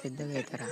పెద్దగా అవుతారా?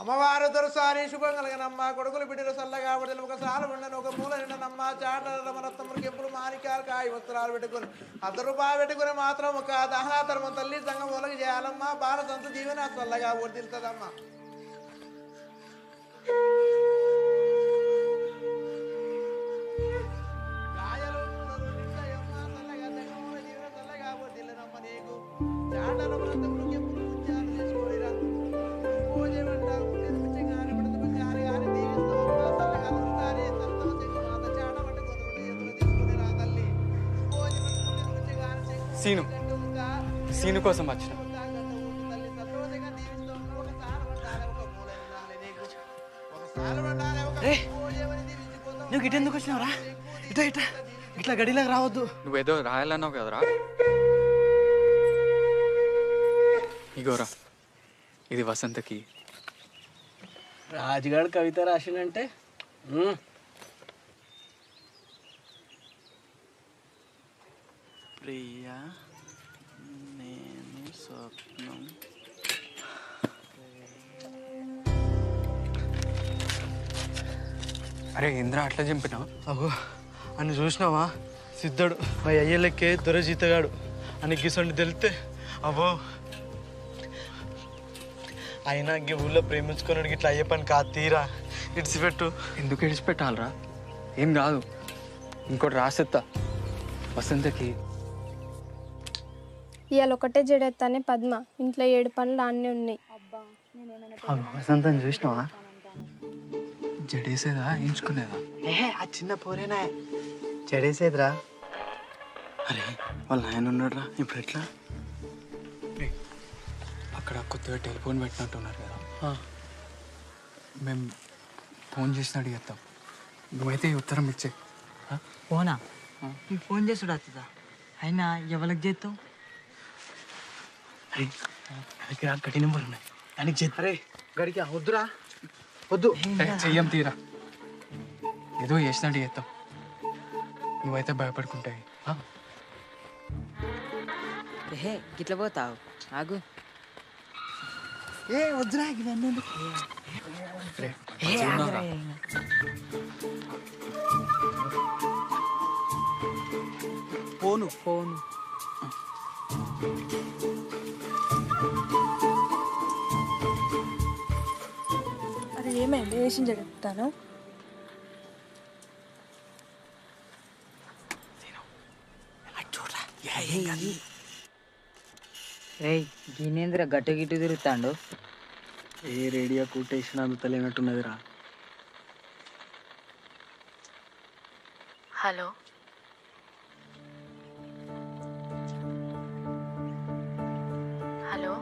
అమ్మవారు దొరసారి శుభం కలగనమ్మ కొడుకులు బిడ్డలు చల్లగా బిడ్డలు ఒక సాలు ఉండను ఒక మూల నిండనమ్మ చాటల రమరత్తములు కెంపులు మాణిక్యాలు కాయ వస్త్రాలు పెట్టుకుని ₹100 పెట్టుకుని మాత్రం ఒక దహనాధర్మం తల్లి సంఘం ఒలగి చేయాలమ్మ బాల సంత జీవన చల్లగా వర్దిల్తదమ్మా. సీను కోసం వచ్చిన. నువ్వు గిట్ట ఎందుకు వచ్చినావురా? ఇట్లా ఇట్లా ఇట్లా గడిలోకి రావద్దు. నువ్వేదో రాయాలన్నావు కదరా. ఇగోరా, ఇది వసంతకి. రాజుగాడు కవిత రాసిందంటే ప్రియా నేను స్వప్నం. అరే ఇంద్ర అట్లా చంపినావు? అగో అని చూసినావా? సిద్ధుడు మా అయ్యలకే దొరజీతగాడు అని గిసండి తెలితే అబ్బో. అయినా ఈ ఊళ్ళో ప్రేమించుకున్నాడు ఇట్లా అయ్యే పని కాదు. తీరా ఇడిచిపెట్టు. ఎందుకు ఇడిచిపెట్టాలరా? ఏం కాదు, ఇంకోటి రాసిస్తా వసంతకి. ఇవాళ ఒకటే జడెత్తానే పద్మ, ఇంట్లో 7 పనులు అన్నీ ఉన్నాయి. వసంతం చూసినావా? జడేసేదా ఎంచుకునేదా? ఆ చిన్న పోరేనా చెడేసేదిరా. అరే వాళ్ళ నాయన ఉన్నాడురా, ఇప్పుడు ఎట్లా? అక్కడ కొత్తగా టెలిఫోన్ పెట్టినట్టున్నారు కదా, మేము ఫోన్ చేసిన అడిగేస్తాం. నువ్వైతే ఈ ఉత్తరం ఇచ్చే. ఫోనా? నీకు ఫోన్ చేసుడు వస్తుందా? అయినా ఎవరికి చేస్తావు? అరే దగ్గర గడి నెంబర్ ఉన్నాయి దానికి చేస్తా. అరే గడికి వద్దురా, వద్దు. చెయ్యం తీరా, ఏదో చేసినట్టు చేస్తాం. నువ్వైతే భయపడుకుంటాయి. గిట్ల పోతావు? ఆగు. వద్దురా ఇవన్నీ. ఫోను అది ఏమైంది? వేసిన జడెత్తాను. రేయ్ దీనేంద్ర గట్టు గిట్టు తిరుగుతాండు. ఏ రేడియో కొటేషన్ అందుతలేనట్టున్నదిరా. Hello, hello,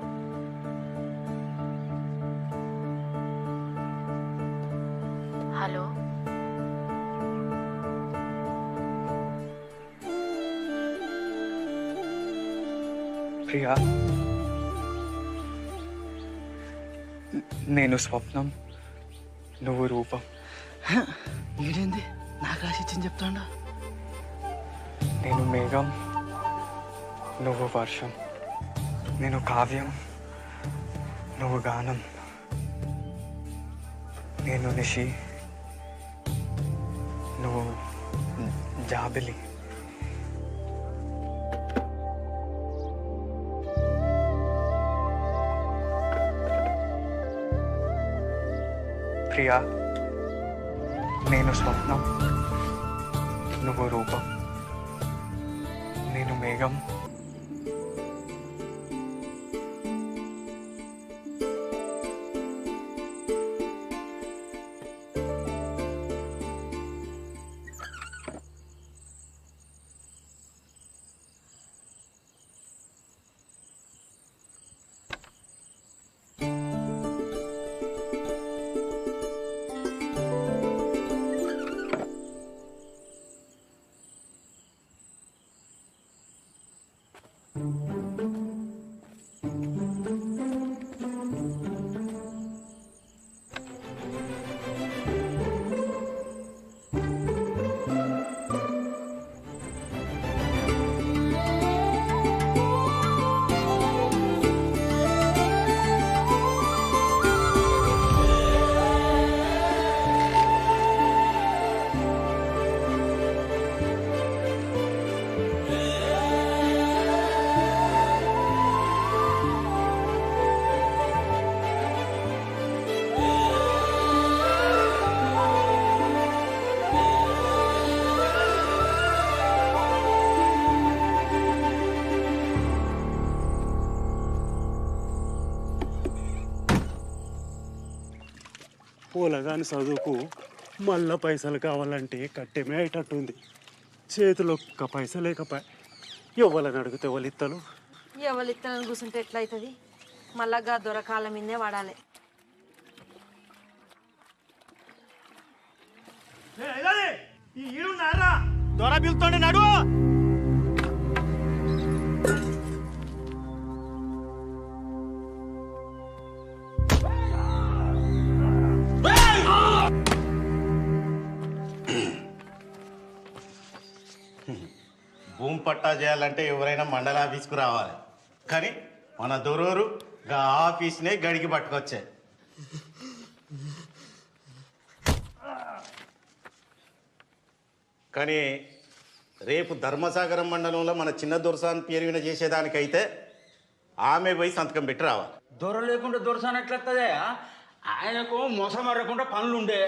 hello. ప్రియా, నేను స్వప్నం, నువ్వు రూపం. వీడేంది నాకు రాసిచ్చింది చెప్తాడా? నేను మేఘం, నువ్వు వర్షం. నేను కావ్యం, నువ్వు గానం. నేను నిషి, నువ్వు జాబిలి. ప్రియా, నేను స్వప్నం, నువ్వు రూపం. నేను మేఘం, పూలగాని చదువుకు మళ్ళా పైసలు కావాలంటే కట్టెమే అయ్యేటట్టుంది. చేతిలో ఒక్క పైస లేకపోయా ఎవరిని అడిగితే వాళ్ళు ఇత్తలు. ఎవరు ఇత్తనని కూర్చుంటే ఎట్లయితుంది? మళ్ళా దొరకాల మీదే వాడాలి. దొర పిలుతుండే నడు. భూమి పట్టా చేయాలంటే ఎవరైనా మండల ఆఫీస్కు రావాలి, కానీ మన దొరూరు గా ఆఫీస్నే గడికి పట్టుకొచ్చే. కానీ రేపు ధర్మసాగరం మండలంలో మన చిన్న దొరసాన్ పేరు విన చేసేదానికైతే ఆమె పోయి సంతకం పెట్టి రావాలి. దొర లేకుండా దొరసాన్ ఎట్లెత్తదే? ఆయనకు మోసమరకుండా పనులుండే.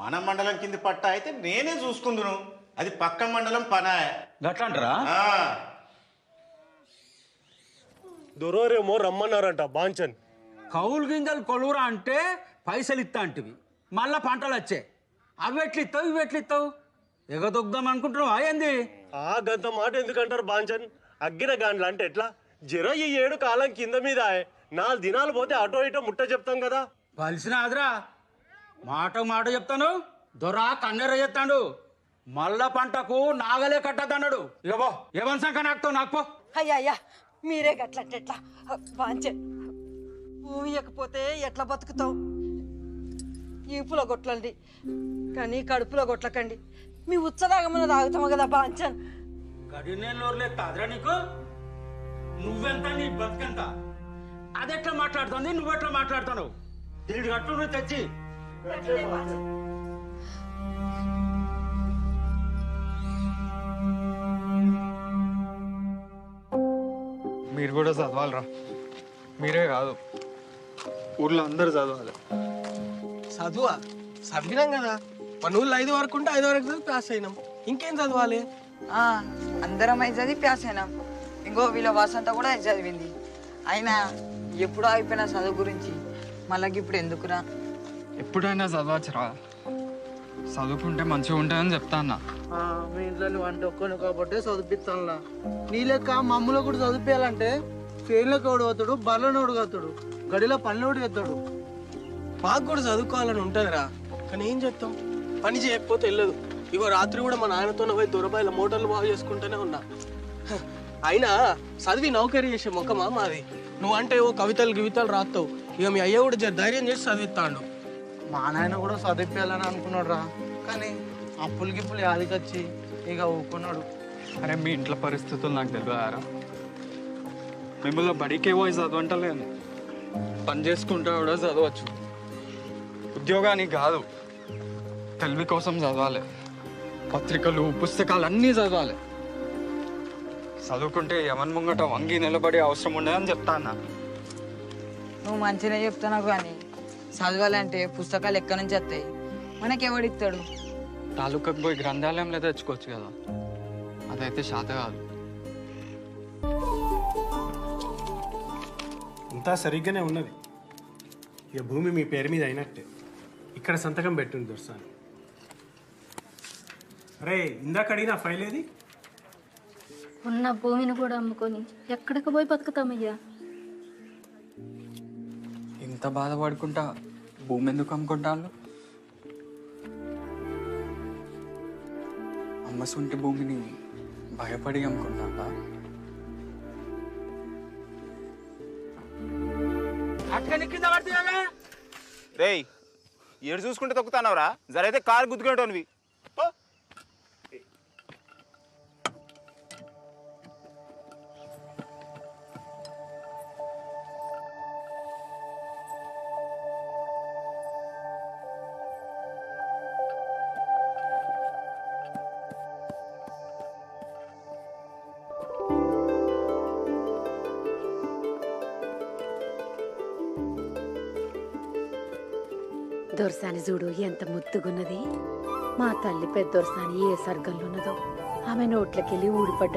మన మండలం కింది పట్టా అయితే నేనే చూసుకుందును, అది పక్క మండలం పనా. గట్లంటారా? దొరోరేమో రమ్మన్నారంట బాంచన్. కౌలు గింజలు కొలువురా అంటే పైసలు ఇస్తా అంటివి, మళ్ళా పంటలు వచ్చే. అవి ఎట్లు ఇస్తావు, ఇవి ఎట్లు ఇస్తావు? ఎగదొగ్దాం అనుకుంటున్నావా ఏంది? ఆ గంత మాట ఎందుకంటారు బాంచన్? అగ్గిన గాండ్లు అంటే ఎట్లా? జర ఈ 7 కాలం కింద మీద 4 దినాలు పోతే అటో ఇటో ముట్ట చెప్తాం కదా. పలిసిన ఆదరా మాట చెప్తాను. దొరా కన్నెర చెప్తాడు, మళ్ళా పంటకు నాగలే కట్టద్దన్నాడు. ఇగో ఏమని సంఖ నాకుతావు నాకు పో. అయ్యా మీరే గట్లంటే ఎట్లా? బాంచే భూమి ఇవ్వకపోతే ఎట్లా బతుకుతావు? ఈపులో గొట్లండి కానీ కడుపులో గొట్లకండి. మీ ఉచ్చదాగమని తాగుతాము కదా బాంచన్. గడి నేను ఆదరా నీకు? నువ్వెంత నీ బతుకెంత? అదెట్లా మాట్లాడుతుంది, నువ్వెట్లా మాట్లాడుతున్నావు? దీని గట్టు నువ్వు తెచ్చి మీరు కూడా చదవాలరా. మీరే కాదు, ఊర్లో అందరు చదవాలి. చదువా? చదివినాం కదా, మన ఊళ్ళో 5 వరకు ఉంటే 5 వరకు చదివి పాస్ అయినాం. ఇంకేం చదవాలి? అందరం అయితే చదివి ప్యాస్ అయినాం. ఇంకో వీళ్ళ వసంత కూడా అది చదివింది. అయినా ఎప్పుడో అయిపోయిన చదువు గురించి మళ్ళీ ఇప్పుడు ఎందుకురా? ఎప్పుడైనా చదవచ్చురా, చదువుకుంటే మంచిగా ఉంటుందని చెప్తా అన్న. మీ ఇంట్లో నువ్వు అంటే ఒక్కని కాబట్టి చదివిస్తానులా. నీ లెక్క మమ్మల్ని కూడా చదివించాలంటే ఫెయిల్లోకి ఓడి అవుతాడు, బర్రెనోడు అవుతాడు, గడిలో పనిలోడు ఎత్తాడు. మాకు కూడా చదువుకోవాలని ఉంటుందిరా, కానీ ఏం చేస్తాం? పని చేయకపోతే వెళ్ళదు. ఇగో రాత్రి కూడా మా నాయనతో పోయి దొరబాయిల మోటార్లు బాగు చేసుకుంటూనే ఉన్నా. అయినా చదివి నౌకరీ చేసే ముఖమా మాది? నువ్వంటే ఓ కవితలు గివితలు రాస్తావు. ఇక మీ అయ్య కూడా ధైర్యం చేసి చదివిస్తాడు. మా నాయన కూడా చదివించాలని అనుకున్నాడు రా, కానీ అప్పులు గిప్పులు యాదికొచ్చి ఇక ఊకున్నాడు. అరే మీ ఇంట్లో పరిస్థితులు నాకు తెలియదారా? మిమ్మల్ని బడికే పోయి చదవంటలేను, పని చేసుకుంటా కూడా చదవచ్చు. ఉద్యోగానికి కాదు, తెలివి కోసం చదవాలి. పత్రికలు పుస్తకాలు అన్నీ చదవాలి. చదువుకుంటే ఎవరి ముంగట వంగి నిలబడే అవసరం ఉండదని చెప్తా అన్న. నువ్వు మంచిగా చెప్తున్నావు కానీ చదవాలంటే పుస్తకాలు ఎక్కడి నుంచి వస్తాయి? మనకెవడిస్తాడు? తాలూకాకు పోయి గ్రంథాలయంలో తెచ్చుకోవచ్చు కదా, అదైతే శాత కాదు. అంతా సరిగ్గానే ఉన్నది. ఇక భూమి మీ పేరు మీద అయినట్టే. ఇక్కడ సంతకం పెట్టింది దొరసాని. అరే ఇందాక అడిగిన ఫైల్ ఏది? ఉన్న భూమిని కూడా అమ్ముకొని ఎక్కడికి పోయి బతుకుతామయ్యా? ఇంత బాధపడుకుంటా భూమి ఎందుకు అమ్ముకుంటాను? అమ్మసుంటి భూమిని భయపడి అమ్ముకుంటా. రేయ్ ఏడు చూసుకుంటే తొక్కుతానవరా? జరైతే కారు గుద్దుకునేటోనివి. దొరసాని చూడు ఎంత ముద్దుగున్నది. మా తల్లి పెద్ద దొరసాని ఏ సర్గంలో ఉన్నదో, ఆమె నోట్లకెళ్ళి ఊడిపడ్డ